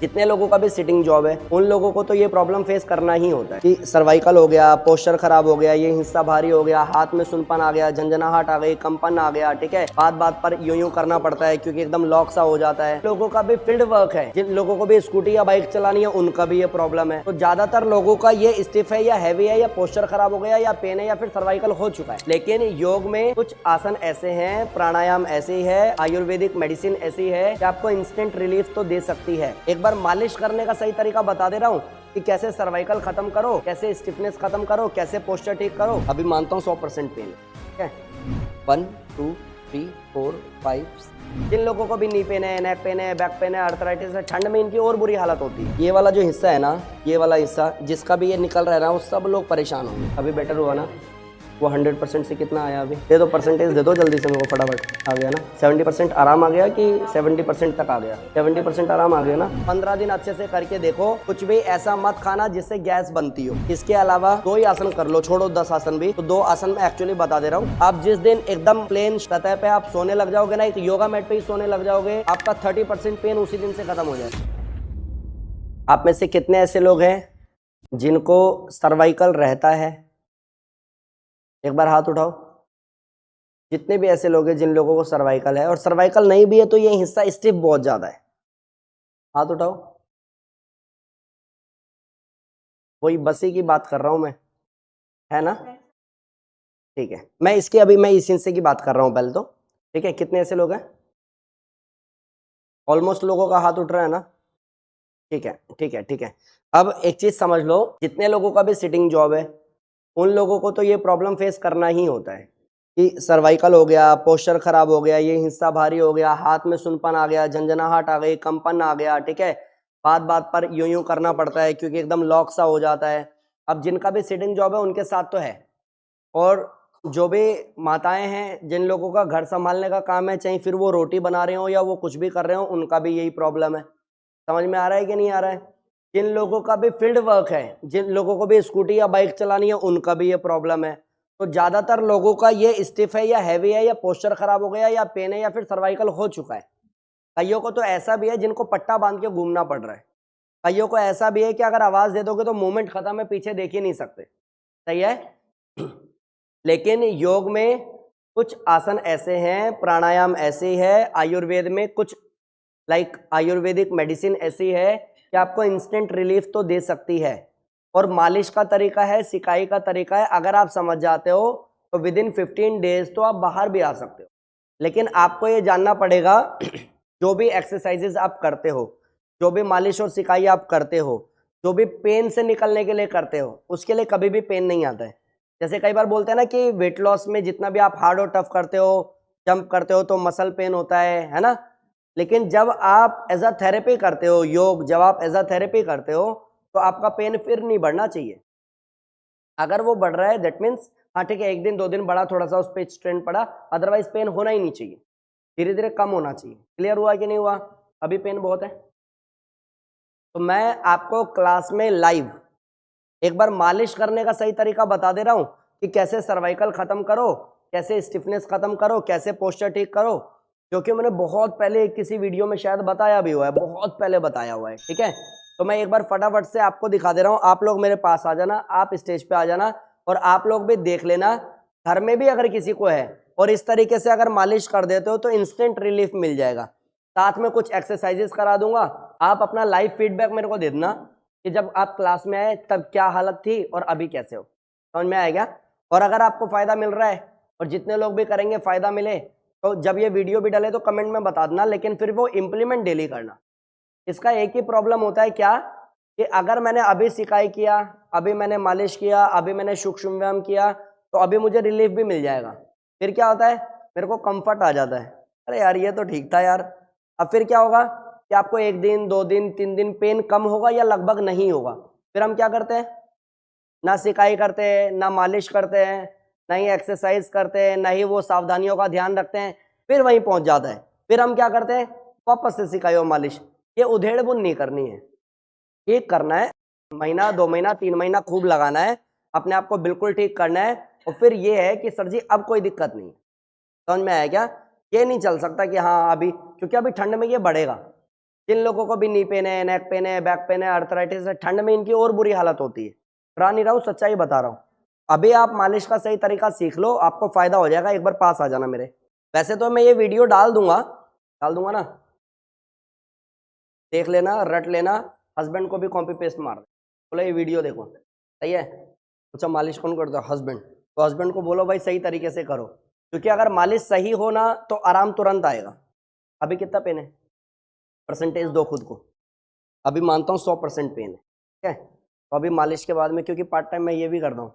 जितने लोगों का भी सिटिंग जॉब है उन लोगों को तो ये प्रॉब्लम फेस करना ही होता है कि सर्वाइकल हो गया, पोस्चर खराब हो गया, ये हिस्सा भारी हो गया, हाथ में सुनपन आ गया, झंझनाहट आ गई, कंपन आ गया। ठीक है, बात बात पर यूं करना पड़ता है क्योंकि एकदम लॉक सा हो जाता है। लोगों का भी फील्ड वर्क है, जिन लोगों को भी स्कूटी या बाइक चलानी है उनका भी ये प्रॉब्लम है। तो ज्यादातर लोगों का ये स्टिफ है या हैवी है या पोस्चर खराब हो गया या पेन है या फिर सर्वाइकल हो चुका है। लेकिन योग में कुछ आसन ऐसे हैं, प्राणायाम ऐसी है, आयुर्वेदिक मेडिसिन ऐसी है कि आपको इंस्टेंट रिलीफ तो दे सकती है। एक बार मालिश करने का सही तरीका बता दे रहा हूँ कि कैसे सर्वाइकल खत्म करो, कैसे स्टिफनेस खत्म करो, कैसे पोस्चर ठीक करो। अभी मानता हूँ 100% पेन, ठीक है। 1 2 3 4 5। जिन लोगों को भी नी पेन है, नेक पेन है, बैक पेन है, अर्थराइटिस है, ठंड में इनकी और बुरी हालत होती है। ये वाला जो हिस्सा है ना, ये वाला हिस्सा जिसका भी ये निकल रहा है ना, वो सब लोग परेशान होंगे। अभी बेटर हुआ ना, वो 100% से कितना आया? अभी दे दो परसेंटेज, दे दो जल्दी से मेरे को, फटाफट आ गया ना। 70% आराम आ गया कि 70% तक आ गया? 70% आराम आ गया ना। 15 दिन अच्छे से करके देखो। कुछ भी ऐसा मत खाना जिससे गैस बनती हो। इसके अलावा 2 ही आसन कर लो, छोड़ो 10 आसन भी। तो 2 आसन में एक्चुअली बता दे रहा हूँ। आप जिस दिन एकदम प्लेन सतह पे आप सोने लग जाओगे ना, एक योगा मैट पे ही सोने लग जाओगे, आपका 30% पेन उसी दिन से खत्म हो जाएगा। आप में से कितने ऐसे लोग हैं जिनको सर्वाइकल रहता है? एक बार हाथ उठाओ। जितने भी ऐसे लोग हैं जिन लोगों को सर्वाइकल है, और सर्वाइकल नहीं भी है तो ये हिस्सा स्टिफ बहुत ज्यादा है, हाथ उठाओ। वही बसी की बात कर रहा हूं मैं, है ना? ठीक है, मैं इस हिस्से की बात कर रहा हूं पहले तो। ठीक है, कितने ऐसे लोग हैं? ऑलमोस्ट लोगों का हाथ उठ रहा है ना? ठीक है ठीक है ठीक है। अब एक चीज समझ लो, जितने लोगों का भी सिटिंग जॉब है उन लोगों को तो ये प्रॉब्लम फेस करना ही होता है कि सर्वाइकल हो गया, पोस्चर खराब हो गया, ये हिस्सा भारी हो गया, हाथ में सुनपन आ गया, झंझनाहट आ गई, कंपन आ गया। ठीक है, बात बात पर यूं करना पड़ता है क्योंकि एकदम लॉक सा हो जाता है। अब जिनका भी सिटिंग जॉब है उनके साथ तो है, और जो भी माताएं हैं जिन लोगों का घर संभालने का काम है, चाहे फिर वो रोटी बना रहे हो या वो कुछ भी कर रहे हो, उनका भी यही प्रॉब्लम है। समझ में आ रहा है कि नहीं आ रहा है? जिन लोगों का भी फील्ड वर्क है, जिन लोगों को भी स्कूटी या बाइक चलानी है, उनका भी ये प्रॉब्लम है। तो ज्यादातर लोगों का ये स्टिफ है या हैवी है या पोस्चर खराब हो गया या पेन है या फिर सर्वाइकल हो चुका है। कईयों को तो ऐसा भी है जिनको पट्टा बांध के घूमना पड़ रहा है। कईयों को ऐसा भी है कि अगर आवाज दे दोगे तो मूवमेंट खत्म है, पीछे देख ही नहीं सकते। सही है। लेकिन योग में कुछ आसन ऐसे हैं, प्राणायाम ऐसे है, आयुर्वेद में कुछ आयुर्वेदिक मेडिसिन ऐसी है कि आपको इंस्टेंट रिलीफ तो दे सकती है। और मालिश का तरीका है, सिकाई का तरीका है, अगर आप समझ जाते हो तो विद इन 15 डेज तो आप बाहर भी आ सकते हो। लेकिन आपको ये जानना पड़ेगा, जो भी एक्सरसाइजेज आप करते हो, जो भी मालिश और सिकाई आप करते हो, जो भी पेन से निकलने के लिए करते हो, उसके लिए कभी भी पेन नहीं आता है। जैसे कई बार बोलते हैं ना कि वेट लॉस में जितना भी आप हार्ड और टफ करते हो, जंप करते हो, तो मसल पेन होता है ना? लेकिन जब आप एज अ थेरेपी करते हो योग, जब आप एज अ थेरेपी करते हो, तो आपका पेन फिर नहीं बढ़ना चाहिए। अगर वो बढ़ रहा है दैट मीन्स हाँ ठीक है, 1 दिन 2 दिन बढ़ा, थोड़ा सा उस पर स्ट्रेन पड़ा, अदरवाइज पेन होना ही नहीं चाहिए, धीरे धीरे कम होना चाहिए। क्लियर हुआ कि नहीं हुआ? अभी पेन बहुत है। तो मैं आपको क्लास में लाइव एक बार मालिश करने का सही तरीका बता दे रहा हूँ कि कैसे सर्वाइकल खत्म करो, कैसे स्टिफनेस खत्म करो, कैसे पोस्चर ठीक करो, क्योंकि मैंने बहुत पहले किसी वीडियो में शायद बताया भी हुआ है, बहुत पहले बताया हुआ है। ठीक है, तो मैं एक बार फटाफट से आपको दिखा दे रहा हूँ। आप लोग मेरे पास आ जाना, आप स्टेज पे आ जाना, और आप लोग भी देख लेना, घर में भी अगर किसी को है और इस तरीके से अगर मालिश कर देते हो तो इंस्टेंट रिलीफ मिल जाएगा। साथ में कुछ एक्सरसाइजेस करा दूंगा, आप अपना लाइव फीडबैक मेरे को दे देना कि जब आप क्लास में आए तब क्या हालत थी और अभी कैसे हो। समझ में आएगा? और अगर आपको फायदा मिल रहा है और जितने लोग भी करेंगे फायदा मिले, तो जब ये वीडियो भी डले तो कमेंट में बता देना, लेकिन फिर वो इम्प्लीमेंट डेली करना। इसका एक ही प्रॉब्लम होता है क्या, कि अगर मैंने अभी सिकाई किया, अभी मैंने मालिश किया, अभी मैंने सूक्ष्म व्यायाम किया, तो अभी मुझे रिलीफ भी मिल जाएगा। फिर क्या होता है, मेरे को कंफर्ट आ जाता है, अरे यार ये तो ठीक था यार। अब फिर क्या होगा कि आपको 1 दिन 2 दिन 3 दिन पेन कम होगा या लगभग नहीं होगा। फिर हम क्या करते हैं, ना सिकाई करते हैं, ना मालिश करते हैं, ना ही एक्सरसाइज करते हैं, ना ही वो सावधानियों का ध्यान रखते हैं, फिर वहीं पहुंच जाता है। फिर हम क्या करते हैं, वापस से सिकाई और मालिश। ये उधेड़ बुन नहीं करनी है, ठीक करना है। महीना 2 महीना 3 महीना खूब लगाना है, अपने आप को बिल्कुल ठीक करना है। और फिर ये है कि सर जी अब कोई दिक्कत नहीं है। समझ में आया क्या? ये नहीं चल सकता कि हाँ अभी, क्योंकि अभी ठंड में ये बढ़ेगा, जिन लोगों को भी नी पेन है, नेक पेन है, बैक पेन है, आर्थराइटिस है, ठंड में इनकी और बुरी हालत होती है। डरा नहीं रहा हूँ, सच्चाई बता रहा हूँ। अभी आप मालिश का सही तरीका सीख लो, आपको फायदा हो जाएगा। एक बार पास आ जाना मेरे। वैसे तो मैं ये वीडियो डाल दूंगा ना, देख लेना, रट लेना, हस्बैंड को भी कॉपी पेस्ट मार दे, बोलो ये वीडियो देखो, सही है। अच्छा मालिश कौन करता है? हस्बैंड। तो हस्बैंड को बोलो भाई सही तरीके से करो, क्योंकि अगर मालिश सही हो ना तो आराम तुरंत आएगा। अभी कितना पेन है? परसेंटेज दो खुद को। अभी मानता हूँ 100% पेन है, ठीक है। तो अभी मालिश के बाद में, क्योंकि पार्ट टाइम मैं ये भी करता हूँ।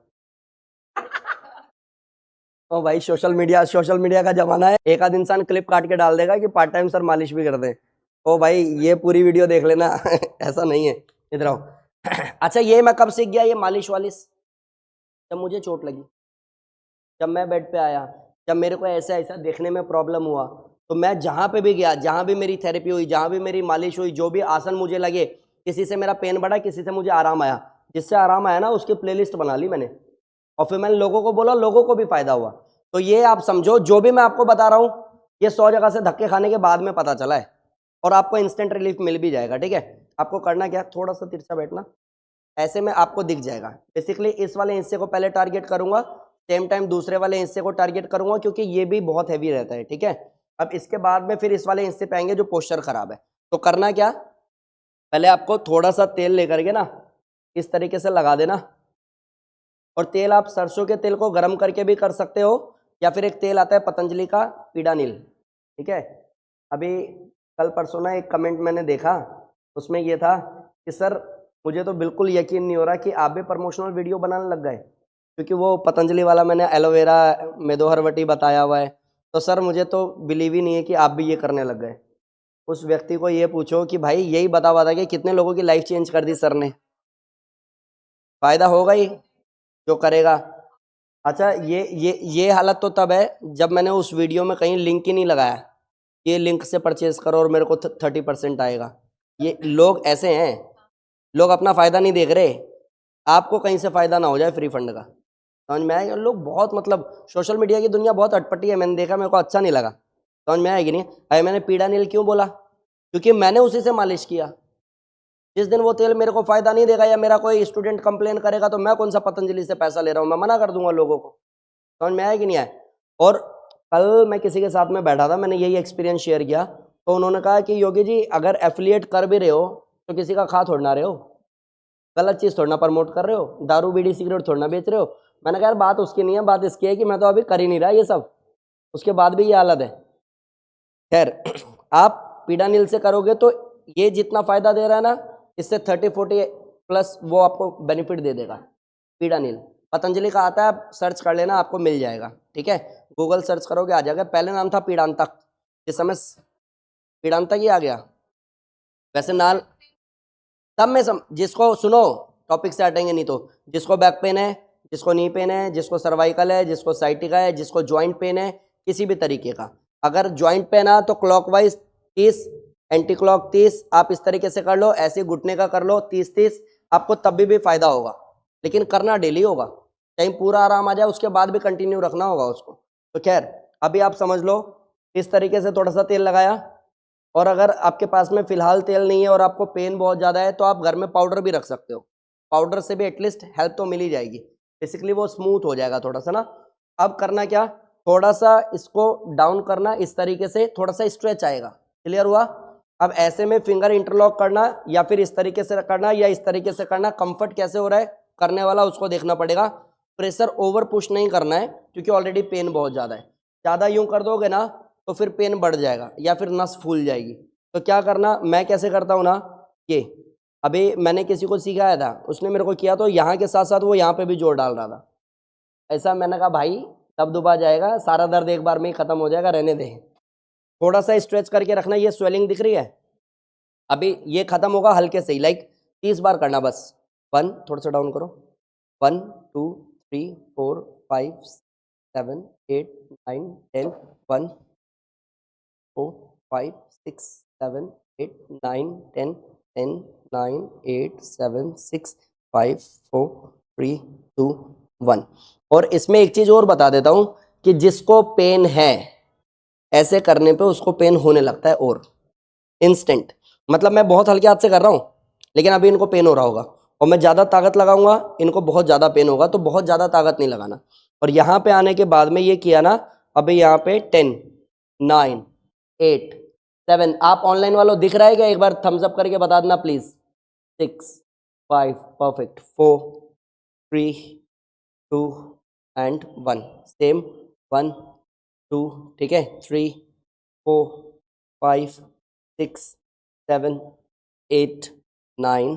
तो भाई सोशल मीडिया का जमाना है, एक आध इंसान क्लिप काट के डाल देगा कि पार्ट टाइम सर मालिश भी कर दे। ओ भाई ये पूरी वीडियो देख लेना। ऐसा नहीं है, इधर आओ। अच्छा ये मैं कब सीख गया ये मालिश वालिश? जब मुझे चोट लगी, जब मैं बेड पे आया, जब मेरे को ऐसा ऐसा देखने में प्रॉब्लम हुआ, तो मैं जहाँ पे भी गया, जहाँ भी मेरी थेरेपी हुई, जहाँ भी मेरी मालिश हुई, जो भी आसन मुझे लगे, किसी से मेरा पेन बढ़ा, किसी से मुझे आराम आया, जिससे आराम आया ना उसकी प्लेलिस्ट बना ली मैंने, और फिर मैंने लोगों को बोला, लोगों को भी फायदा हुआ। तो ये आप समझो, जो भी मैं आपको बता रहा हूँ ये 100 जगह से धक्के खाने के बाद में पता चला है, और आपको इंस्टेंट रिलीफ मिल भी जाएगा, ठीक है। आपको करना क्या, थोड़ा सा तिरछा बैठना, ऐसे में आपको दिख जाएगा। बेसिकली इस वाले हिस्से को पहले टारगेट करूंगा, सेम टाइम दूसरे वाले हिस्से को टारगेट करूंगा, क्योंकि ये भी बहुत हैवी रहता है, ठीक है। अब इसके बाद में फिर इस वाले हिस्से पे आएंगे जो पोस्चर खराब है। तो करना क्या, पहले आपको थोड़ा सा तेल लेकर के ना इस तरीके से लगा देना, और तेल आप सरसों के तेल को गर्म करके भी कर सकते हो, या फिर एक तेल आता है पतंजलि का, पीडानिल, ठीक है। अभी कल परसों ना एक कमेंट मैंने देखा, उसमें ये था कि सर मुझे तो बिल्कुल यकीन नहीं हो रहा कि आप भी प्रमोशनल वीडियो बनाने लग गए, क्योंकि वो पतंजलि वाला मैंने एलोवेरा मेदोहरवटी बताया हुआ है, तो सर मुझे तो बिलीव ही नहीं है कि आप भी ये करने लग गए। उस व्यक्ति को ये पूछो कि भाई यही बता के कितने लोगों की लाइफ चेंज कर दी सर ने, फायदा होगा ही जो करेगा। अच्छा ये हालत तो तब है जब मैंने उस वीडियो में कहीं लिंक ही नहीं लगाया, ये लिंक से परचेज करो और मेरे को 30% आएगा। ये लोग ऐसे हैं, लोग अपना फायदा नहीं देख रहे, आपको कहीं से फायदा ना हो जाए फ्री फंड का। समझ में आएगा? लोग बहुत मतलब सोशल मीडिया की दुनिया बहुत अटपटी है, मैंने देखा, मेरे को अच्छा नहीं लगा। समझ में आएगी नहीं? अरे मैंने पीड़ा नील क्यों बोला, क्योंकि मैंने उसी से मालिश किया। जिस दिन वो तेल मेरे को फायदा नहीं देगा या मेरा कोई स्टूडेंट कंप्लेन करेगा तो मैं कौन सा पतंजलि से पैसा ले रहा हूँ, मैं मना कर दूंगा लोगों को। समझ में आया कि नहीं आया? और कल मैं किसी के साथ में बैठा था, मैंने यही एक्सपीरियंस शेयर किया, तो उन्होंने कहा कि योगी जी अगर एफिलिएट कर भी रहे हो तो किसी का खा थोड़ना रहे हो, गलत चीज़ थोड़ा प्रमोट कर रहे हो, दारू बीड़ी सिगरेट थोड़ा बेच रहे हो। मैंने कहा यार बात उसकी नहीं है, बात इसकी है कि मैं तो अभी कर ही नहीं रहा ये सब, उसके बाद भी ये हालत है। खैर आप पीडानिल से करोगे तो ये जितना फायदा दे रहा है ना, इससे 30-40 प्लस वो आपको बेनिफिट दे देगा। पीडानिल पतंजलि का आता है, आप सर्च कर लेना, आपको मिल जाएगा, ठीक है। गूगल सर्च करोगे आ जाएगा। पहले नाम था पीड़ांतक, इस समय पीड़ांतक ही आ गया। वैसे नाल सब में जिसको सुनो टॉपिक से हटेंगे नहीं तो, जिसको बैक पेन है, जिसको नी पेन है, जिसको सर्वाइकल है, जिसको साइटिका है, जिसको ज्वाइंट पेन है, किसी भी तरीके का, अगर ज्वाइंट पेन है तो क्लॉकवाइज 30, एंटी क्लॉक 30, आप इस तरीके से कर लो, ऐसे घुटने का कर लो 30-30, आपको तब भी फायदा होगा, लेकिन करना डेली होगा। कहीं पूरा आराम आ जाए उसके बाद भी कंटिन्यू रखना होगा उसको। तो खैर अभी आप समझ लो, इस तरीके से थोड़ा सा तेल लगाया, और अगर आपके पास में फिलहाल तेल नहीं है और आपको पेन बहुत ज़्यादा है तो आप घर में पाउडर भी रख सकते हो, पाउडर से भी एटलीस्ट हेल्प तो मिल ही जाएगी, बेसिकली वो स्मूथ हो जाएगा थोड़ा सा ना। अब करना क्या, थोड़ा सा इसको डाउन करना, इस तरीके से थोड़ा सा स्ट्रेच आएगा, क्लियर हुआ? अब ऐसे में फिंगर इंटरलॉक करना, या फिर इस तरीके से करना, या इस तरीके से करना, कंफर्ट कैसे हो रहा है करने वाला उसको देखना पड़ेगा। प्रेशर ओवर पुश नहीं करना है, क्योंकि ऑलरेडी पेन बहुत ज़्यादा है। ज़्यादा यूं कर दोगे ना तो फिर पेन बढ़ जाएगा या फिर नस फूल जाएगी। तो क्या करना, मैं कैसे करता हूँ ना, ये अभी मैंने किसी को सिखाया था, उसने मेरे को किया तो यहाँ के साथ साथ वो यहाँ पे भी जोर डाल रहा था। ऐसा मैंने कहा भाई तब दुबा जाएगा, सारा दर्द एक बार में ही खत्म हो जाएगा, रहने दे। थोड़ा सा स्ट्रेच करके रखना। ये स्वेलिंग दिख रही है, अभी ये खत्म होगा हल्के से ही, लाइक 30 बार करना बस। 1, थोड़ा सा डाउन करो, 1 2 3 4 5 7 8 9 10, 1 4 5 6 7 8 9 10 10 9 8 7 6 5 4 3 2 1। और इसमें एक चीज और बता देता हूं कि जिसको पेन है ऐसे करने पे उसको पेन होने लगता है और इंस्टेंट, मतलब मैं बहुत हल्के हाथ से कर रहा हूँ, लेकिन अभी इनको पेन हो रहा होगा, और मैं ज़्यादा ताकत लगाऊंगा इनको बहुत ज़्यादा पेन होगा, तो बहुत ज़्यादा ताकत नहीं लगाना। और यहाँ पे आने के बाद में ये किया ना, अभी यहाँ पे 10, 9, 8, 7, आप ऑनलाइन वालों दिख रहा है क्या? एक बार थम्स अप करके बता देना प्लीज। 6, 5, परफेक्ट, 4, 3, 2 एंड 1, सेम 1, 2, ठीक है, 3, 4, 5, 6, 7, 8, 9,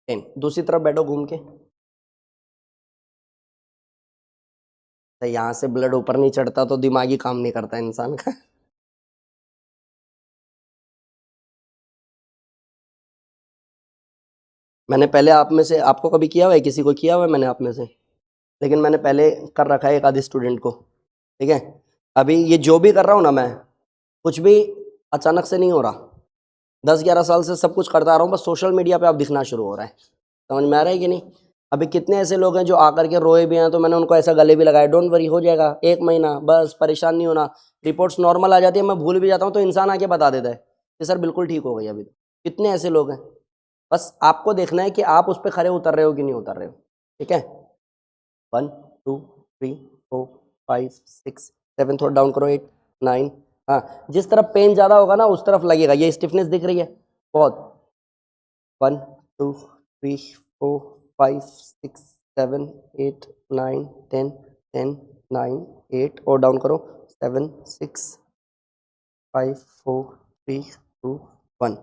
10। दूसरी तरफ बैठो घूम के। तो यहाँ से ब्लड ऊपर नहीं चढ़ता तो दिमागी काम नहीं करता इंसान का। मैंने पहले आप में से आपको कभी किया हुआ है? किसी को किया हुआ है मैंने आप में से? लेकिन मैंने पहले कर रखा है एक आधे स्टूडेंट को, ठीक है। अभी ये जो भी कर रहा हूँ ना मैं, कुछ भी अचानक से नहीं हो रहा। 10-11 साल से सब कुछ करता आ रहा हूँ, बस सोशल मीडिया पे अब दिखना शुरू हो रहा है। समझ में आ रहा है कि नहीं? अभी कितने ऐसे लोग हैं जो आकर के रोए भी हैं, तो मैंने उनको ऐसा गले भी लगाया, डोंट वरी, हो जाएगा 1 महीना, बस परेशान नहीं होना। रिपोर्ट्स नॉर्मल आ जाती है, मैं भूल भी जाता हूँ, तो इंसान आके बता देता है कि सर बिल्कुल ठीक हो गई अभी। कितने ऐसे लोग हैं, बस आपको देखना है कि आप उस पर खरे उतर रहे हो कि नहीं उतर रहे हो, ठीक है। 1, 2, 3, 4, 5, 6, 7, थोड़ा डाउन करो, 8, 9। हाँ, जिस तरफ पेन ज़्यादा होगा ना उस तरफ लगेगा। ये स्टिफनेस दिख रही है बहुत। 1, 2, 3, 4, 5, 6, 7, 8, 9, 10, 10, 9, 8, और डाउन करो, 7, 6, 5, 4, 3, 2, 1।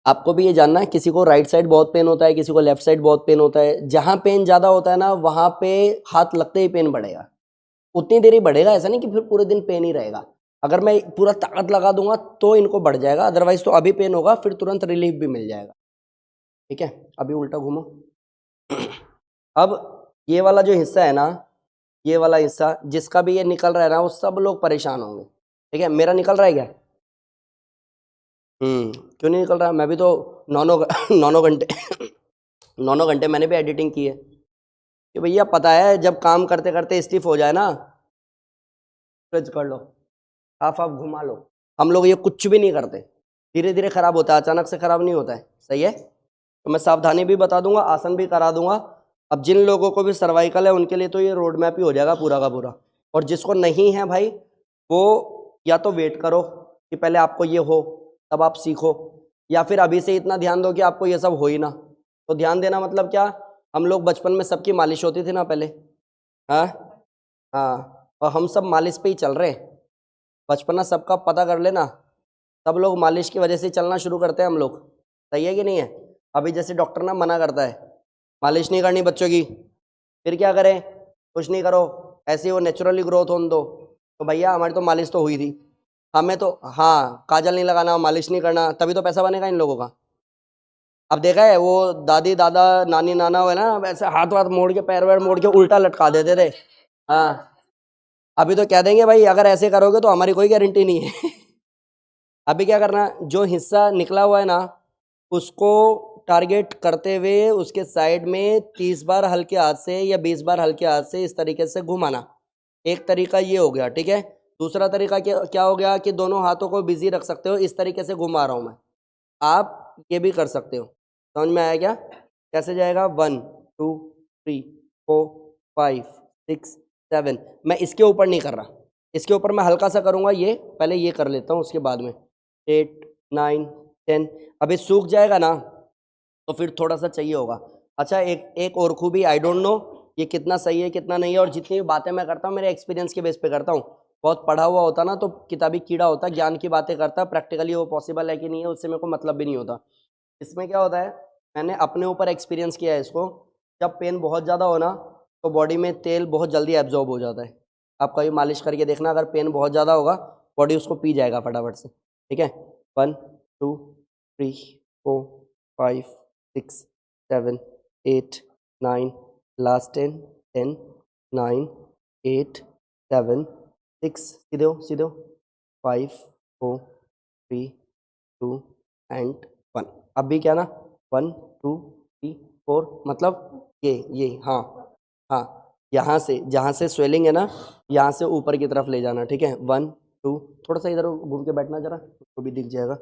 आपको भी ये जानना है, किसी को राइट साइड बहुत पेन होता है, किसी को लेफ्ट साइड बहुत पेन होता है। जहाँ पेन ज़्यादा होता है ना, वहाँ पे हाथ लगते ही पेन बढ़ेगा, उतनी देर ही बढ़ेगा, ऐसा नहीं कि फिर पूरे दिन पेन ही रहेगा। अगर मैं पूरा ताकत लगा दूंगा तो इनको बढ़ जाएगा, अदरवाइज तो अभी पेन होगा, फिर तुरंत रिलीफ भी मिल जाएगा, ठीक है। अभी उल्टा घूमो। अब ये वाला जो हिस्सा है ना, ये वाला हिस्सा जिसका भी ये निकल रहा है ना, वो सब लोग परेशान होंगे, ठीक है। मेरा निकल रहा है क्या? क्यों नहीं निकल रहा? मैं भी तो 9 9 घंटे 9 घंटे मैंने भी एडिटिंग की है, कि भैया पता है जब काम करते करते स्टिफ हो जाए ना, स्ट्रेच कर लो, हाफ हाफ घुमा लो। हम लोग ये कुछ भी नहीं करते, धीरे धीरे खराब होता है, अचानक से खराब नहीं होता है, सही है। तो मैं सावधानी भी बता दूंगा, आसन भी करा दूंगा। अब जिन लोगों को भी सर्वाइकल है उनके लिए तो ये रोड मैप ही हो जाएगा पूरा का पूरा, और जिसको नहीं है भाई, वो या तो वेट करो कि पहले आपको ये हो तब आप सीखो, या फिर अभी से इतना ध्यान दो कि आपको ये सब हो ही ना। तो ध्यान देना मतलब क्या? हम लोग बचपन में सबकी मालिश होती थी ना पहले, हाँ हाँ, और हम सब मालिश पे ही चल रहे हैं। बचपना सबका पता कर लेना, सब लोग मालिश की वजह से चलना शुरू करते हैं हम लोग, सही है कि नहीं है। अभी जैसे डॉक्टर ना मना करता है मालिश नहीं करनी बच्चों की, फिर क्या करें? कुछ नहीं करो, ऐसे ही वो नेचुरली ग्रोथ होने दो। तो भैया हमारी तो मालिश तो हुई थी, हमें तो, हाँ, काजल नहीं लगाना, मालिश नहीं करना, तभी तो पैसा बनेगा इन लोगों का। अब देखा है वो दादी दादा नानी नाना है ना, वैसे हाथ वाथ मोड़ के पैर वैर मोड़ के उल्टा लटका देते थे। हाँ, अभी तो कह देंगे भाई अगर ऐसे करोगे तो हमारी कोई गारंटी नहीं है। अभी क्या करना, जो हिस्सा निकला हुआ है ना, उसको टारगेट करते हुए उसके साइड में 30 बार हल्के हाथ से या 20 बार हल्के हाथ से इस तरीके से घुमाना। एक तरीका ये हो गया, ठीक है। दूसरा तरीका क्या क्या हो गया कि दोनों हाथों को बिजी रख सकते हो, इस तरीके से घुमा रहा हूं मैं, आप ये भी कर सकते हो। समझ में आया क्या? कैसे जाएगा? 1, 2, 3, 4, 5, 6, 7। मैं इसके ऊपर नहीं कर रहा, इसके ऊपर मैं हल्का सा करूंगा, ये पहले ये कर लेता हूँ, उसके बाद में 8, 9, 10। अभी सूख जाएगा ना तो फिर थोड़ा सा चाहिए होगा। अच्छा, एक एक और खूबी, आई डोंट नो ये कितना सही है कितना नहीं है, और जितनी भी बातें मैं करता हूँ मेरे एक्सपीरियंस के बेस पे करता हूँ। बहुत पढ़ा हुआ होता ना तो किताबी कीड़ा होता, ज्ञान की बातें करता, प्रैक्टिकली वो पॉसिबल है कि नहीं है उससे मेरे को मतलब भी नहीं होता। इसमें क्या होता है, मैंने अपने ऊपर एक्सपीरियंस किया है इसको। जब पेन बहुत ज़्यादा हो ना, तो बॉडी में तेल बहुत जल्दी एब्जॉर्ब हो जाता है। आप कभी मालिश करके देखना, अगर पेन बहुत ज़्यादा होगा बॉडी उसको पी जाएगा फटाफट से, ठीक है। 1, 2, 3, 4, 5, 6, 7, 8, 9, लास्ट 10, 10, 9, 8, 7, 6, सीधे हो, 5, 4, 3, 2 एंड 1। अब भी क्या ना, 1, 2, 3, 4, मतलब ये, हाँ हाँ, यहाँ से जहाँ से स्वेलिंग है ना, यहाँ से ऊपर की तरफ ले जाना, ठीक है। 1, 2, थोड़ा सा इधर घूम के बैठना जरा, उसको भी दिख जाएगा,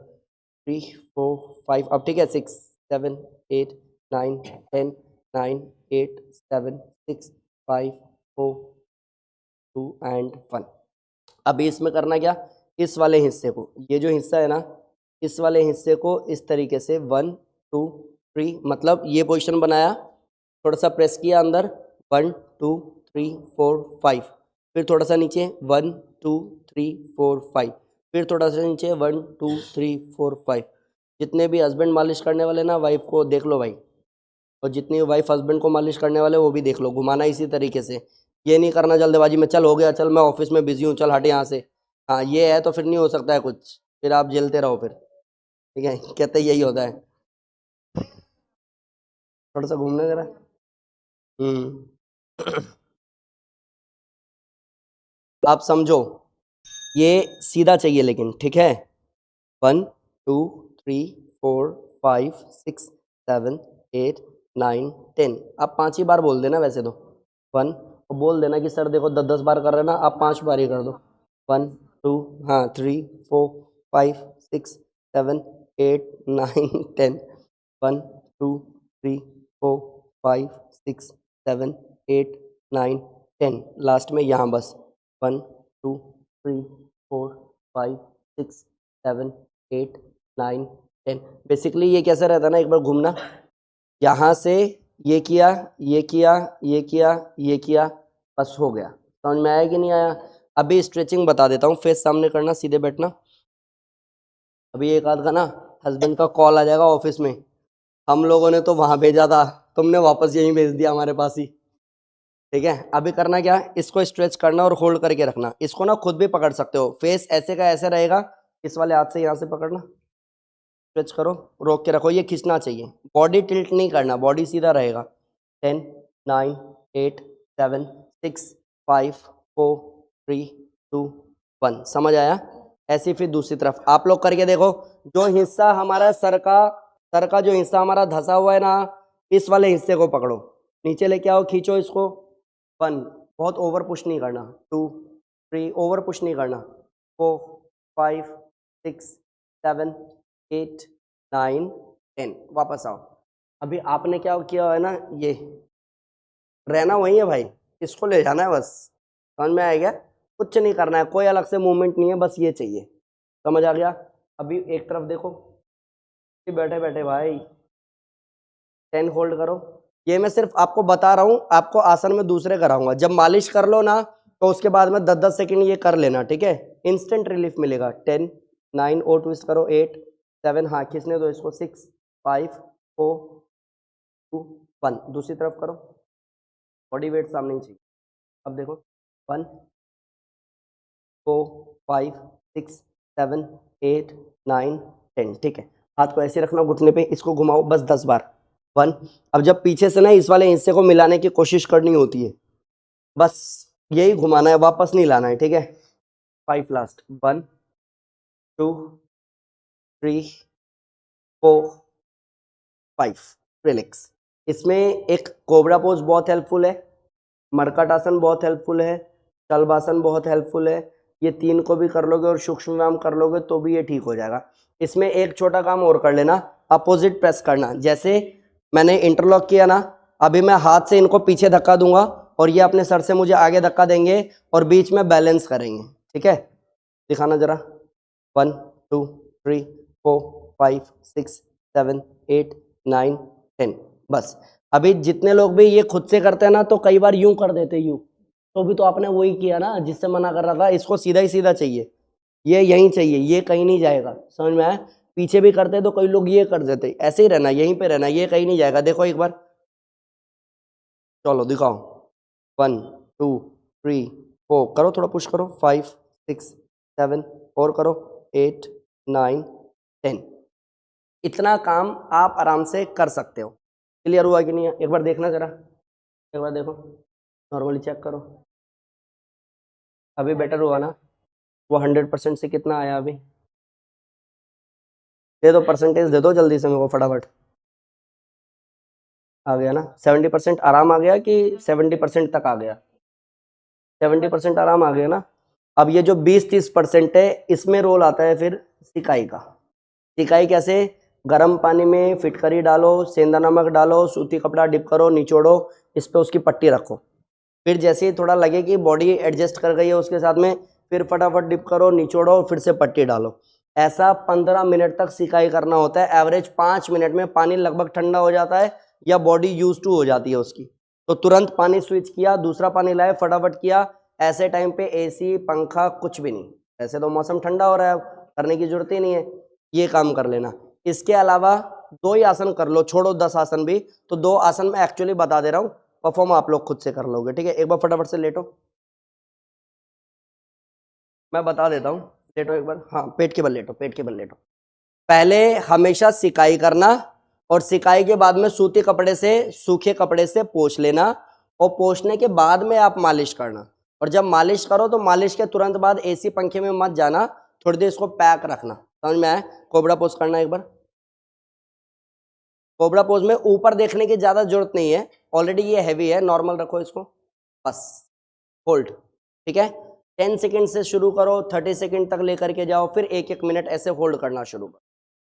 3 4 5, अब ठीक है, 6 7 8 9 10 9 8 7 6 5 4 2 एंड 1। अभी इसमें करना क्या, इस वाले हिस्से को, ये जो हिस्सा है ना, इस वाले हिस्से को इस तरीके से 1 2 3, मतलब ये पोजीशन बनाया, थोड़ा सा प्रेस किया अंदर, 1 2 3 4 5, फिर थोड़ा सा नीचे 1 2 3 4 5, फिर थोड़ा सा नीचे 1 2 3 4 5। जितने भी हस्बैंड मालिश करने वाले ना, वाइफ को देख लो भाई, और जितनी वाइफ हस्बैंड को मालिश करने वाले वो भी देख लो, घुमाना इसी तरीके से। ये नहीं करना जल्दबाजी में, चल हो गया, चल मैं ऑफिस में बिजी हूँ, चल हट यहाँ से, हाँ ये है तो फिर नहीं हो सकता है कुछ, फिर आप झेलते रहो फिर, ठीक है, कहते यही होता है। थोड़ा सा घूमने जरा। आप समझो, ये सीधा चाहिए लेकिन, ठीक है, 1 2 3 4 5 6 7 8 9 10, आप 5 ही बार बोल देना वैसे तो, 1, और बोल देना कि सर देखो 10 10 बार कर रहे ना, आप 5 बार ही कर दो, 1 2 हाँ 3 4 5 6 7 8 9 10, 1 2 3 4 5 6 7 8 9 10, लास्ट में यहाँ बस 1 2 3 4 5 6 7 8 9 10। बेसिकली ये कैसा रहता है ना, एक बार घूमना, यहाँ से ये किया ये किया ये किया ये किया, बस हो गया। समझ में आया कि नहीं आया? अभी स्ट्रेचिंग बता देता हूँ, फेस सामने करना, सीधे बैठना। अभी एक आध का ना हस्बैंड का कॉल आ जाएगा ऑफिस में, हम लोगों ने तो वहां भेजा था, तुमने वापस यहीं भेज दिया हमारे पास ही, ठीक है। अभी करना क्या, इसको स्ट्रेच करना और होल्ड करके रखना, इसको ना खुद भी पकड़ सकते हो, फेस ऐसे का ऐसे रहेगा, इस वाले हाथ से यहाँ से पकड़ना, स्ट्रेच करो, रोक के रखो, ये खींचना चाहिए, बॉडी टिल्ट नहीं करना, बॉडी सीधा रहेगा। 10 9 8 7 6 5 4 3 2 1, समझ आया? ऐसे फिर दूसरी तरफ आप लोग करके देखो, जो हिस्सा हमारा सर का जो हिस्सा हमारा धसा हुआ है ना, इस वाले हिस्से को पकड़ो, नीचे लेके आओ, खींचो इसको, 1, बहुत ओवर पुश नहीं करना, 2 3, ओवर पुश नहीं करना, 4 5 6 7 8 9 10, वापस आओ। अभी आपने क्या किया है ना, ये रहना वही है भाई, इसको ले जाना है बस, समझ में आएगा? कुछ नहीं करना है, कोई अलग से मूवमेंट नहीं है, बस ये चाहिए, समझ आ गया? अभी एक तरफ देखो, बैठे बैठे भाई 10 होल्ड करो, ये मैं सिर्फ आपको बता रहा हूँ, आपको आसन में दूसरे कराऊंगा, जब मालिश कर लो ना तो उसके बाद में 10-10 सेकंड ये कर लेना, ठीक है, इंस्टेंट रिलीफ मिलेगा। 10 9 और ट्विस्ट करो, 8 7, हाँ खींचने दो इसको, 6 5 4 2 1, दूसरी तरफ करो, बॉडी वेट सामने ही चाहिए। अब देखो 1 4 5 6 7 8 9 10, ठीक है, हाथ को ऐसे रखना घुटने पे, इसको घुमाओ बस 10 बार, 1। अब जब पीछे से ना इस वाले हिस्से को मिलाने की कोशिश करनी होती है, बस यही घुमाना है, वापस नहीं लाना है, ठीक है। 5 लास्ट, 1 2 3 4 5, रिलैक्स। इसमें एक कोबरा पोज बहुत हेल्पफुल है, मरकट आसन बहुत हेल्पफुल है, शलभासन बहुत हेल्पफुल है, ये 3 को भी कर लोगे और सूक्ष्म व्यायाम कर लोगे तो भी ये ठीक हो जाएगा। इसमें एक छोटा काम और कर लेना, अपोजिट प्रेस करना, जैसे मैंने इंटरलॉक किया ना, अभी मैं हाथ से इनको पीछे धक्का दूंगा और ये अपने सर से मुझे आगे धक्का देंगे और बीच में बैलेंस करेंगे, ठीक है, दिखाना जरा, 1 2 3 4 5 6 7 8 9 10, बस। अभी जितने लोग भी ये खुद से करते हैं ना, तो कई बार यूं कर देते यूं, तो भी तो आपने वही किया ना जिससे मना कर रहा था, इसको सीधा ही सीधा चाहिए, ये यहीं चाहिए, ये कहीं नहीं जाएगा, समझ में आया? पीछे भी करते तो कई लोग ये कर देते, ऐसे ही रहना, यहीं पे रहना, ये कहीं नहीं जाएगा। देखो एक बार, चलो दिखाओ, 1 2 3 4, करो थोड़ा पुश करो, 5 6 7 और करो, 8 9 10, इतना काम आप आराम से कर सकते हो। क्लियर हुआ कि नहीं? एक बार देखना जरा, एक बार देखो, नॉर्मली चेक करो, अभी बेटर हुआ ना? वो 100% से कितना आया अभी? दे दो परसेंटेज, दे दो जल्दी से मेरे को फटाफट। आ गया ना? 70% आराम आ गया कि 70% तक आ गया? 70% आराम आ गया ना? अब ये जो 20-30% है इसमें रोल आता है फिर सिकाई का। सिकाई कैसे? गर्म पानी में फिटकरी डालो, सेंधा नमक डालो, सूती कपड़ा डिप करो, निचोड़ो, इस पे उसकी पट्टी रखो। फिर जैसे ही थोड़ा लगे कि बॉडी एडजस्ट कर गई है उसके साथ में, फिर फटाफट डिप करो, निचोड़ो, फिर से पट्टी डालो। ऐसा 15 मिनट तक सिकाई करना होता है। एवरेज 5 मिनट में पानी लगभग ठंडा हो जाता है या बॉडी यूज टू हो जाती है उसकी। तो तुरंत पानी स्विच किया, दूसरा पानी लाए, फटाफट किया। ऐसे टाइम पे एसी पंखा कुछ भी नहीं, ऐसे तो मौसम ठंडा हो रहा है, करने की जरूरत ही नहीं है, ये काम कर लेना। इसके अलावा 2 ही आसन कर लो, छोड़ो 10 आसन भी, तो 2 आसन मैं एक्चुअली बता दे रहा हूँ, परफॉर्म आप लोग खुद से कर लोगे, ठीक है। एक बार फटाफट से लेटो, मैं बता देता हूँ, लेटो एक बार। हाँ, पेट के बल लेटो, पेट के बल लेटो। पहले हमेशा सिकाई करना, और सिकाई के बाद में सूती कपड़े से, सूखे कपड़े से पोंछ लेना, और पोंछने के बाद में आप मालिश करना। और जब मालिश करो तो मालिश के तुरंत बाद एसी पंखे में मत जाना, थोड़ी देर इसको पैक रखना, समझ में आया? कोबरा पोज करना एक बार। कोबरा पोज में ऊपर देखने की ज्यादा जरूरत नहीं है, ऑलरेडी ये हैवी है, नॉर्मल रखो इसको, बस होल्ड, ठीक है। 10 सेकंड से शुरू करो, 30 सेकंड तक लेकर के जाओ, फिर 1-1 मिनट ऐसे होल्ड करना शुरू करो।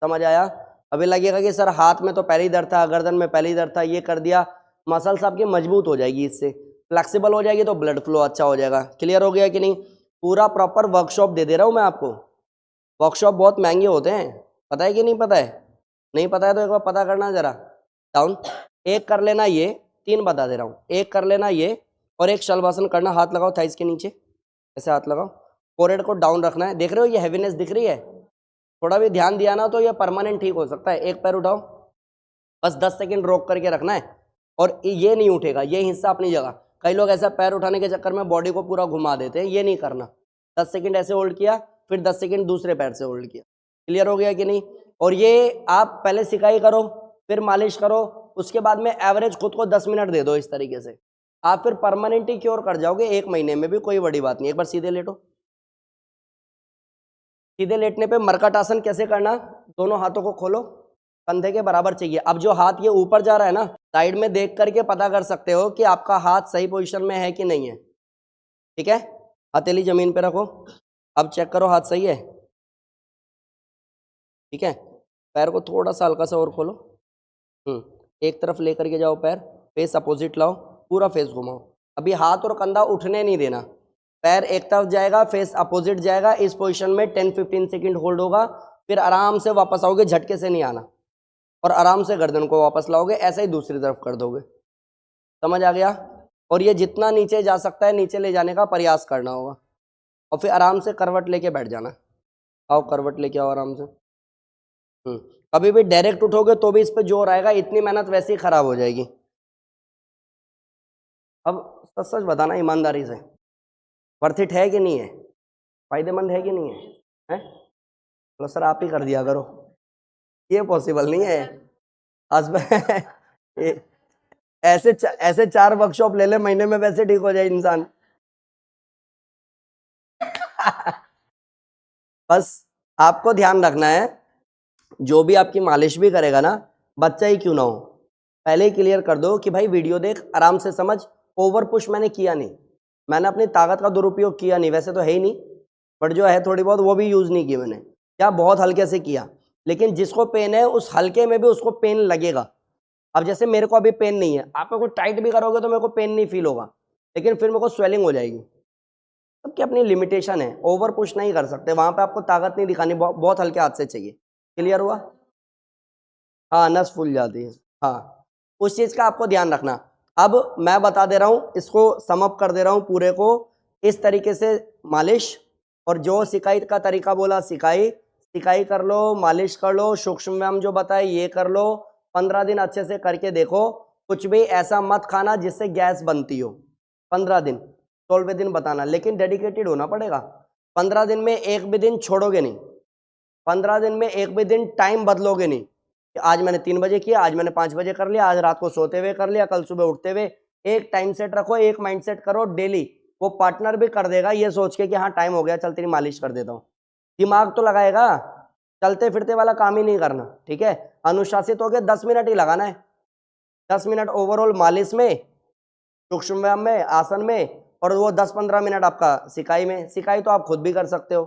समझ आया? अभी लगेगा कि सर हाथ में तो पहले ही दर्द था, गर्दन में पहले ही दर्द था, ये कर दिया, मसल्स आपकी मजबूत हो जाएगी, इससे फ्लेक्सिबल हो जाएगी, तो ब्लड फ्लो अच्छा हो जाएगा। क्लियर हो गया कि नहीं? पूरा प्रॉपर वर्कशॉप दे दे रहा हूँ मैं आपको। वर्कशॉप बहुत महंगे होते हैं, पता है कि नहीं पता है? नहीं पता है तो एक बार पता करना जरा। डाउन, एक कर लेना ये, 3 बता दे रहा हूँ, एक कर लेना ये, और एक शलभासन करना, हाथ लगाओ थाइस के नीचे, ऐसे हाथ लगाओ, फोrehead को डाउन रखना है। देख रहे हो ये हैवीनेस दिख रही है? थोड़ा भी ध्यान दिया ना तो ये परमानेंट ठीक हो सकता है। एक पैर उठाओ, बस 10 सेकंड रोक करके रखना है, और ये नहीं उठेगा, ये हिस्सा अपनी जगह। कई लोग ऐसा पैर उठाने के चक्कर में बॉडी को पूरा घुमा देते हैं, ये नहीं करना। 10 सेकंड ऐसे होल्ड किया, फिर 10 सेकंड दूसरे पैर से होल्ड किया। क्लियर हो गया कि नहीं? और ये आप पहले सिकाई करो, फिर मालिश करो, उसके बाद में एवरेज खुद को 10 मिनट दे दो, इस तरीके से आप फिर परमानेंटली क्योर कर जाओगे 1 महीने में भी, कोई बड़ी बात नहीं। एक बार सीधे लेटो। सीधे लेटने पे मरकट आसन कैसे करना? दोनों हाथों को खोलो, कंधे के बराबर चाहिए। अब जो हाथ ये ऊपर जा रहा है ना, साइड में देख करके पता कर सकते हो कि आपका हाथ सही पोजीशन में है कि नहीं है, ठीक है। हथेली जमीन पे रखो, अब चेक करो हाथ सही है, ठीक है। पैर को थोड़ा सा हल्का सा और खोलो, एक तरफ लेकर के जाओ पैर, फेस अपोजिट लाओ, पूरा फेस घुमाओ। अभी हाथ और कंधा उठने नहीं देना, पैर एक तरफ जाएगा, फेस अपोजिट जाएगा। इस पोजीशन में 10-15 सेकंड होल्ड होगा, फिर आराम से वापस आओगे, झटके से नहीं आना, और आराम से गर्दन को वापस लाओगे, ऐसे ही दूसरी तरफ कर दोगे। समझ आ गया? और ये जितना नीचे जा सकता है नीचे ले जाने का प्रयास करना होगा, और फिर आराम से करवट लेके बैठ जाना। आओ करवट लेके आओ आराम से। कभी भी डायरेक्ट उठोगे तो भी इस पे जोर आएगा, इतनी मेहनत वैसे ही खराब हो जाएगी। अब सच सच बताना ईमानदारी से, वर्थ इट है कि नहीं है? फायदेमंद है कि नहीं है? हैं? चलो सर आप ही कर दिया करो, ये पॉसिबल नहीं है। हस्बैंड ऐसे 4 वर्कशॉप ले ले महीने में, वैसे ठीक हो जाए इंसान। बस आपको ध्यान रखना है, जो भी आपकी मालिश भी करेगा ना, बच्चा ही क्यों ना हो, पहले ही क्लियर कर दो कि भाई वीडियो देख, आराम से समझ। ओवर पुश मैंने किया नहीं, मैंने अपनी ताकत का दुरुपयोग किया नहीं, वैसे तो है ही नहीं, बट जो है थोड़ी बहुत वो भी यूज नहीं की मैंने, क्या बहुत हल्के से किया। लेकिन जिसको पेन है उस हल्के में भी उसको पेन लगेगा। अब जैसे मेरे को अभी पेन नहीं है, आप मेरे को टाइट भी करोगे तो मेरे को पेन नहीं फील होगा, लेकिन फिर मेरे को स्वेलिंग हो जाएगी। सबकी अपनी लिमिटेशन है, ओवर पुश नहीं कर सकते, वहां पे आपको ताकत नहीं दिखानी, बहुत हल्के हाथ से चाहिए। क्लियर हुआ? हाँ, नस फूल जाती है, हाँ, उस चीज का आपको ध्यान रखना। अब मैं बता दे रहा हूं, इसको समअप कर दे रहा हूं पूरे को, इस तरीके से मालिश, और जो सिकाई का तरीका बोला, सिकाई सिकाई कर लो, मालिश कर लो, सूक्ष्म व्यायाम जो बताए ये कर लो, 15 दिन अच्छे से करके देखो। कुछ भी ऐसा मत खाना जिससे गैस बनती हो, 15 दिन, 16वें दिन बताना, लेकिन डेडिकेटेड होना पड़ेगा। 15 दिन में एक भी दिन छोड़ोगे नहीं, 15 दिन में एक भी दिन टाइम बदलोगे नहीं कि आज मैंने 3 बजे किया, आज मैंने 5 बजे कर लिया, आज रात को सोते हुए कर लिया, कल सुबह उठते हुए। एक टाइम सेट रखो, एक माइंड सेट करो डेली, वो पार्टनर भी कर देगा ये सोच के कि हाँ टाइम हो गया, चल तेरी मालिश कर देता हूँ। दिमाग तो लगाएगा, चलते फिरते वाला काम ही नहीं करना, ठीक है। अनुशासित हो गया, 10 मिनट ही लगाना है, 10 मिनट ओवरऑल मालिश में, सूक्ष्म व्यायाम में, आसन में, और वो 10-15 मिनट आपका सिकाई में। सिकाई तो आप खुद भी कर सकते हो,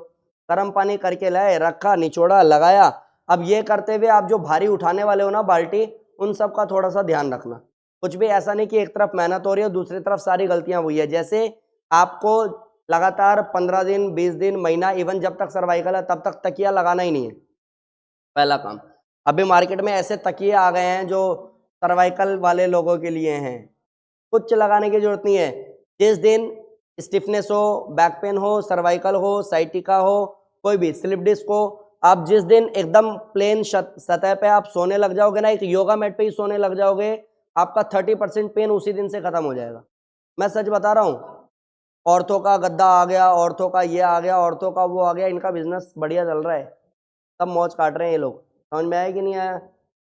गर्म पानी करके लाए, रखा, निचोड़ा, लगाया। अब ये करते हुए आप जो भारी उठाने वाले हो ना बाल्टी, उन सब का थोड़ा सा ध्यान रखना। कुछ भी ऐसा नहीं कि एक तरफ मेहनत हो रही है, दूसरी तरफ सारी गलतियां हुई है। जैसे आपको लगातार 15 दिन, 20 दिन, महीना, इवन जब तक सर्वाइकल है तब तक तकिया लगाना ही नहीं है, पहला काम। अभी मार्केट में ऐसे तकिए आ गए हैं जो सर्वाइकल वाले लोगों के लिए हैं, कुछ लगाने की जरूरत नहीं है। जिस दिन स्टिफनेस हो, बैक पेन हो, सर्वाइकल हो, साइटिका हो, कोई भी स्लिप डिस्क हो, आप जिस दिन एकदम प्लेन सतह पे आप सोने लग जाओगे ना, एक योगा मैट पे ही सोने लग जाओगे, आपका 30% पेन उसी दिन से खत्म हो जाएगा। मैं सच बता रहा हूँ। औरतों का गद्दा आ गया, औरतों का ये आ गया, औरतों का वो आ गया, इनका बिजनेस बढ़िया चल रहा है, सब मौज काट रहे हैं ये लोग। समझ में आया कि नहीं आया?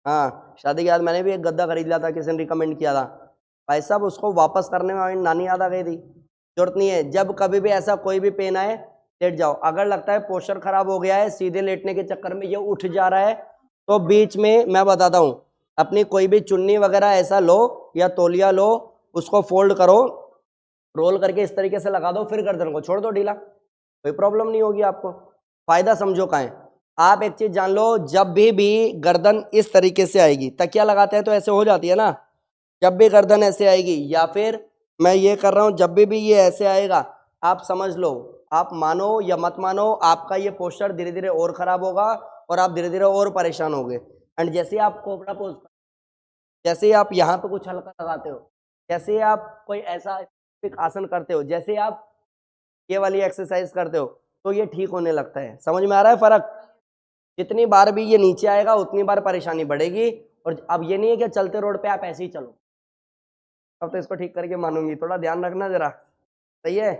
हाँ, शादी के बाद मैंने भी एक गद्दा खरीद लिया था, किसी ने रिकमेंड किया था भाई साहब, उसको वापस करने में हमारी नानी याद आ गई थी। जरूरत नहीं है, जब कभी भी ऐसा कोई भी पेन आए लेट जाओ। अगर लगता है पोस्चर खराब हो गया है, सीधे लेटने के चक्कर में ये उठ जा रहा है, तो बीच में मैं बताता हूँ, अपनी कोई भी चुन्नी वगैरह ऐसा लो या तौलिया लो, उसको फोल्ड करो, रोल करके इस तरीके से लगा दो, फिर गर्दन को छोड़ दो ढीला, कोई प्रॉब्लम नहीं होगी आपको। फायदा समझो का है। आप एक चीज जान लो, जब भी गर्दन इस तरीके से आएगी, तकिया लगाते हैं तो ऐसे हो जाती है ना, जब भी गर्दन ऐसे आएगी, या फिर मैं ये कर रहा हूं, जब भी ये ऐसे आएगा, आप समझ लो, आप मानो या मत मानो, आपका ये पोस्चर धीरे धीरे और खराब होगा और आप धीरे धीरे और परेशान होगे। एंड जैसे ही आप कोबरा पोज, जैसे ही आप यहाँ पे कुछ हल्का लगाते हो, जैसे ही आप कोई ऐसा आसन करते हो, जैसे ही आप ये वाली एक्सरसाइज करते हो, तो ये ठीक होने लगता है। समझ में आ रहा है फर्क? जितनी बार भी ये नीचे आएगा उतनी बार परेशानी बढ़ेगी। और अब ये नहीं है कि चलते रोड पे आप ऐसे ही चलो, अब तो इसको ठीक करके मानूंगी, थोड़ा ध्यान रखना जरा, सही है?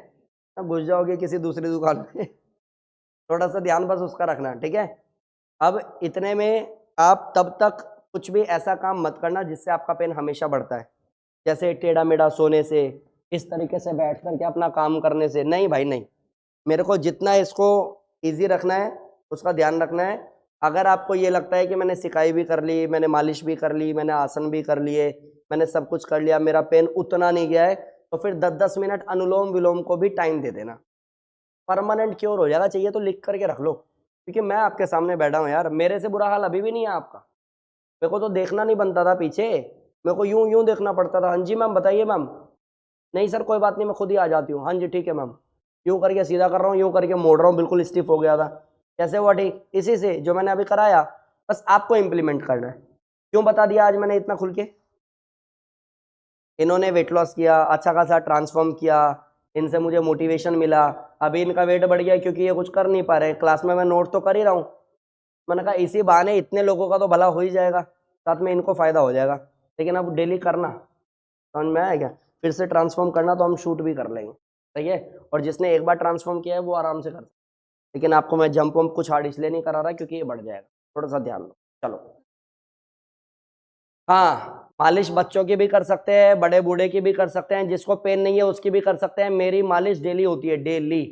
अब घुस जाओगे किसी दूसरी दुकान में थोड़ा सा ध्यान बस उसका रखना, ठीक है? अब इतने में आप तब तक कुछ भी ऐसा काम मत करना जिससे आपका पेन हमेशा बढ़ता है, जैसे टेढ़ा मेढ़ा सोने से, इस तरीके से बैठ करके अपना काम करने से। नहीं भाई नहीं, मेरे को जितना इसको इजी रखना है उसका ध्यान रखना है। अगर आपको ये लगता है कि मैंने सिकाई भी कर ली, मैंने मालिश भी कर ली, मैंने आसन भी कर लिए, मैंने सब कुछ कर लिया, मेरा पेन उतना नहीं गया है, तो फिर 10-10 मिनट अनुलोम विलोम को भी टाइम दे देना, परमानेंट क्योर हो जाएगा। चाहिए तो लिख करके रख लो, क्योंकि मैं आपके सामने बैठा हूँ यार, मेरे से बुरा हाल अभी भी नहीं है आपका। मेरे को तो देखना नहीं बनता था पीछे, मेरे को यूं यूं देखना पड़ता था। हाँ जी मैम, बताइए मैम। नहीं सर कोई बात नहीं, मैं खुद ही आ जाती हूँ। हाँ जी ठीक है मैम। यूं करके सीधा कर रहा हूँ, यूं करके मोड़ रहा हूँ, बिल्कुल स्टिफ हो गया था। कैसे हुआ ठीक? इसी से, जो मैंने अभी कराया, बस आपको इम्प्लीमेंट करना है। क्यों बता दिया आज मैंने इतना खुल के? इन्होंने वेट लॉस किया, अच्छा खासा ट्रांसफॉर्म किया, इनसे मुझे मोटिवेशन मिला, अभी इनका वेट बढ़ गया क्योंकि ये कुछ कर नहीं पा रहे। क्लास में मैं नोट तो कर ही रहा हूँ, मैंने कहा इसी बहाने इतने लोगों का तो भला हो ही जाएगा, साथ में इनको फायदा हो जाएगा। लेकिन अब डेली करना, समझ में आया क्या? फिर से ट्रांसफॉर्म करना तो हम शूट भी कर लेंगे, सही है? और जिसने एक बार ट्रांसफॉर्म किया है वो आराम से कर, लेकिन आपको मैं जंप वंप कुछ हार्ड इसलिए नहीं करा रहा क्योंकि ये बढ़ जाएगा, थोड़ा सा ध्यान लो। चलो हाँ, मालिश बच्चों की भी कर सकते हैं, बड़े बूढ़े की भी कर सकते हैं, जिसको पेन नहीं है उसकी भी कर सकते हैं। मेरी मालिश डेली होती है, डेली,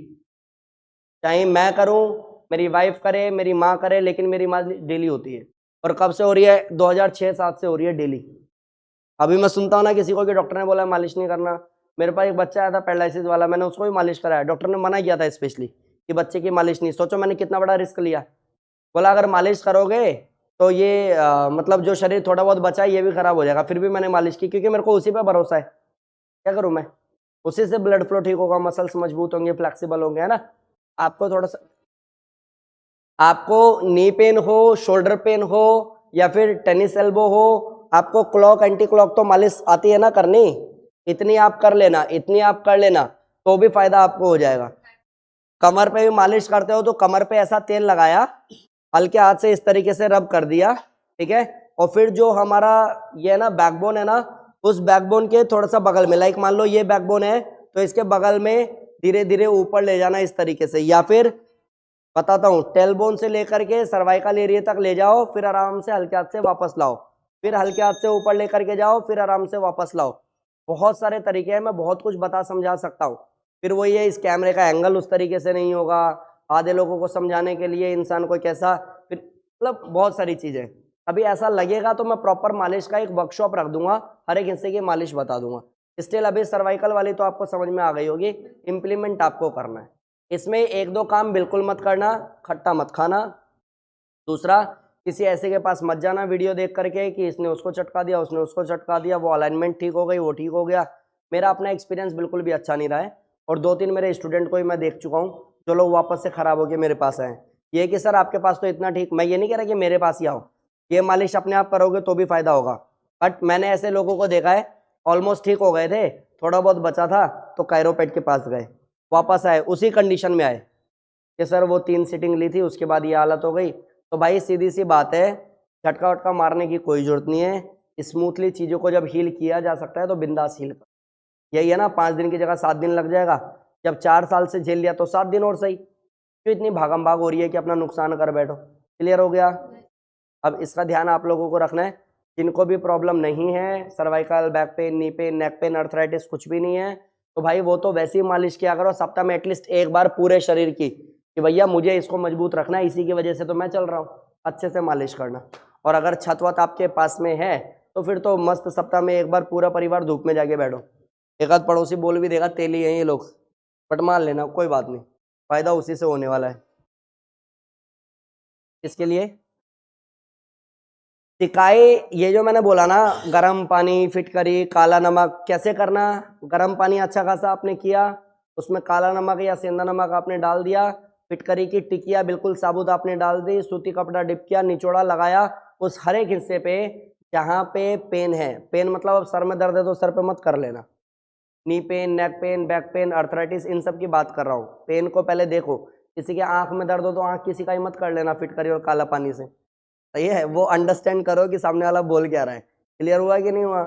चाहे मैं करूं, मेरी वाइफ करे, मेरी माँ करे, लेकिन मेरी मालिश डेली होती है। और कब से हो रही है? 2006-07 से हो रही है डेली। अभी मैं सुनता हूँ ना किसी को कि डॉक्टर ने बोला मालिश नहीं करना। मेरे पास एक बच्चा आया था पैरालिसिस वाला, मैंने उसको भी मालिश कराया, डॉक्टर ने मना किया था स्पेशली कि बच्चे की मालिश नहीं। सोचो मैंने कितना बड़ा रिस्क लिया। बोला अगर मालिश करोगे तो ये मतलब जो शरीर थोड़ा बहुत बचा है ये भी खराब हो जाएगा। फिर भी मैंने मालिश की क्योंकि मेरे को उसी पे भरोसा है। क्या करूं मैं? उसी से ब्लड फ्लो ठीक होगा, मसल्स मजबूत होंगे, फ्लेक्सिबल होंगे, है ना? आपको थोड़ा सा, आपको नी पेन हो, शोल्डर पेन हो, या फिर टेनिस एल्बो हो, आपको क्लॉक एंटी क्लॉक तो मालिश आती है ना करनी, इतनी आप कर लेना, इतनी आप कर लेना, तो भी फायदा आपको हो जाएगा। कमर पे भी मालिश करते हो तो कमर पे ऐसा तेल लगाया, हल्के हाथ से इस तरीके से रब कर दिया, ठीक है? और फिर जो हमारा ये ना बैकबोन है ना, उस बैकबोन के थोड़ा सा बगल में, लाइक मान लो ये बैकबोन है तो इसके बगल में धीरे धीरे ऊपर ले जाना इस तरीके से, या फिर बताता हूँ, टेलबोन से लेकर के सर्वाइकल एरिया तक ले जाओ, फिर आराम से हल्के हाथ से वापस लाओ, फिर हल्के हाथ से ऊपर लेकर के जाओ, फिर आराम से वापस लाओ। बहुत सारे तरीके हैं, मैं बहुत कुछ बता समझा सकता हूँ। फिर वही है, इस कैमरे का एंगल उस तरीके से नहीं होगा, आधे लोगों को समझाने के लिए इंसान को कैसा, फिर मतलब बहुत सारी चीजें। अभी ऐसा लगेगा तो मैं प्रॉपर मालिश का एक वर्कशॉप रख दूंगा, हर एक हिस्से की मालिश बता दूंगा। स्टिल अभी सर्वाइकल वाली तो आपको समझ में आ गई होगी, इम्प्लीमेंट आपको करना है। इसमें एक दो काम बिल्कुल मत करना, खट्टा मत खाना। दूसरा, किसी ऐसे के पास मत जाना वीडियो देख करके कि इसने उसको चटका दिया, उसने उसको चटका दिया, वो अलाइनमेंट ठीक हो गई, वो ठीक हो गया। मेरा अपना एक्सपीरियंस बिल्कुल भी अच्छा नहीं रहा है, और 2-3 मेरे स्टूडेंट को ही मैं देख चुका हूँ जो लोग वापस से खराब होकर मेरे पास आए। ये कि सर आपके पास तो इतना ठीक, मैं ये नहीं कह रहा कि मेरे पास ही आओ, ये मालिश अपने आप करोगे तो भी फायदा होगा, बट मैंने ऐसे लोगों को देखा है ऑलमोस्ट ठीक हो गए थे, थोड़ा बहुत बचा था तो कायरोपैड के पास गए, वापस आए उसी कंडीशन में आए कि सर वो 3 सीटिंग ली थी उसके बाद ये हालत हो गई। तो भाई सीधी सी बात है, झटका वटका मारने की कोई जरूरत नहीं है। स्मूथली चीज़ों को जब हील किया जा सकता है तो बिंदास हील कर। यही है ना, 5 दिन की जगह 7 दिन लग जाएगा, जब 4 साल से झेल लिया तो 7 दिन और सही, क्यों इतनी भागम भाग हो रही है कि अपना नुकसान कर बैठो। क्लियर हो गया। अब इसका ध्यान आप लोगों को रखना है, जिनको भी प्रॉब्लम नहीं है, सर्वाइकल, बैक पेन, नी पेन, नेक पेन, अर्थराइटिस कुछ भी नहीं है, तो भाई वो तो वैसे ही मालिश किया करो सप्ताह में एटलीस्ट एक बार पूरे शरीर की, कि भैया मुझे इसको मजबूत रखना है, इसी की वजह से तो मैं चल रहा हूँ। अच्छे से मालिश करना। और अगर छत वत आपके पास में है तो फिर तो मस्त सप्ताह में एक बार पूरा परिवार धूप में जाके बैठो। एक आध पड़ोसी बोल भी देगा तेली है ये लोग, बट मान लेना कोई बात नहीं, फायदा उसी से होने वाला है। इसके लिए सिकाई, ये जो मैंने बोला ना, गर्म पानी, फिटकरी, काला नमक, कैसे करना। गर्म पानी अच्छा खासा आपने किया, उसमें काला नमक या सेंधा नमक आपने डाल दिया, फिटकरी की टिकिया बिल्कुल साबुत आपने डाल दी, सूती कपड़ा डिप किया, निचोड़ा लगाया उस हर एक हिस्से पे जहाँ पे पेन है। पेन मतलब अब सर में दर्द है तो सर पे मत कर लेना, knee pain, neck pain, back pain, arthritis, इन सब की बात कर रहा हूँ। पेन को पहले देखो, किसी के आंख में दर्द हो तो आंख की सिकाई मत कर लेना फिटकरी और काला पानी से, सही है। वो अंडरस्टैंड करो कि सामने वाला बोल क्या रहा है। क्लियर हुआ कि नहीं हुआ।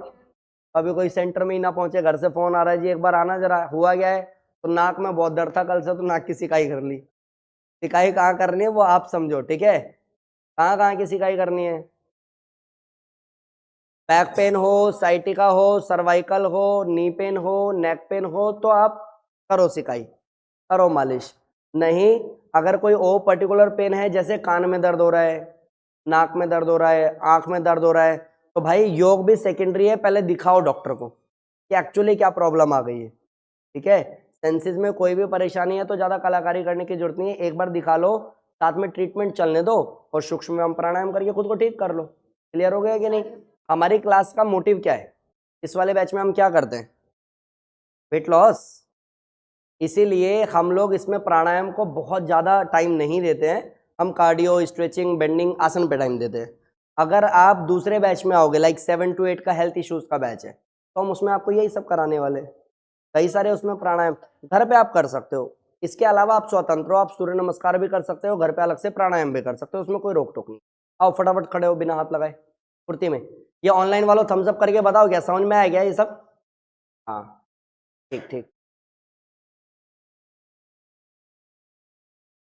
अभी कोई सेंटर में ही ना पहुंचे, घर से फोन आ रहा है जी एक बार आना जरा, हुआ क्या है, तो नाक में बहुत दर्द था कल से तो नाक की सिकाई कर ली। सिकाई कहाँ करनी है वो आप समझो, ठीक है। कहाँ कहाँ की सिकाई करनी है। बैक पेन हो, साइटिका हो, सर्वाइकल हो, नी पेन हो, नेक पेन हो, तो आप करो सिकाई, करो मालिश। नहीं, अगर कोई ओ पर्टिकुलर पेन है, जैसे कान में दर्द हो रहा है, नाक में दर्द हो रहा है, आंख में दर्द हो रहा है, तो भाई योग भी सेकेंडरी है, पहले दिखाओ डॉक्टर को कि एक्चुअली क्या प्रॉब्लम आ गई है, ठीक है। सेंसेस में कोई भी परेशानी है तो ज़्यादा कलाकारी करने की जरूरत नहीं है, एक बार दिखा लो, साथ में ट्रीटमेंट चलने दो और सूक्ष्म व्यायाम प्राणायाम करके खुद को ठीक कर लो। क्लियर हो गया कि नहीं। हमारी क्लास का मोटिव क्या है, इस वाले बैच में हम क्या करते हैं, वेट लॉस, इसीलिए हम लोग इसमें प्राणायाम को बहुत ज़्यादा टाइम नहीं देते हैं, हम कार्डियो, स्ट्रेचिंग, बेंडिंग, आसन पे टाइम देते हैं। अगर आप दूसरे बैच में आओगे, लाइक 7 to 8 का हेल्थ इश्यूज का बैच है, तो हम उसमें आपको यही सब कराने वाले हैं। कई सारे उसमें प्राणायाम घर पे आप कर सकते हो, इसके अलावा आप स्वतंत्र हो, आप सूर्य नमस्कार भी कर सकते हो, घर पे अलग से प्राणायाम भी कर सकते हो, उसमें कोई रोक टोक नहीं। आओ फटाफट खड़े हो बिना हाथ लगाए फुर्ती में। ये ऑनलाइन वालों थम्स अप करके बताओ क्या समझ में आया क्या ये सब। हाँ, ठीक ठीक।